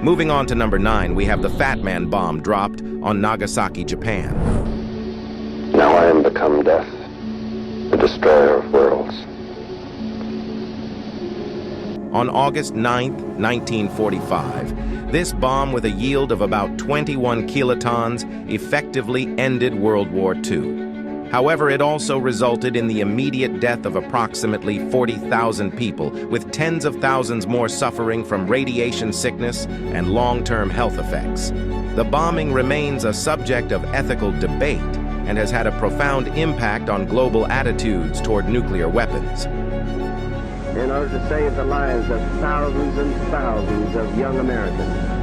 Moving on to number 9, we have the Fat Man bomb dropped on Nagasaki, Japan. Now I am become death, the destroyer of worlds. On August 9, 1945, this bomb with a yield of about 21 kilotons effectively ended World War II. However, it also resulted in the immediate death of approximately 40,000 people, with tens of thousands more suffering from radiation sickness and long-term health effects. The bombing remains a subject of ethical debate and has had a profound impact on global attitudes toward nuclear weapons. In order to save the lives of thousands and thousands of young Americans,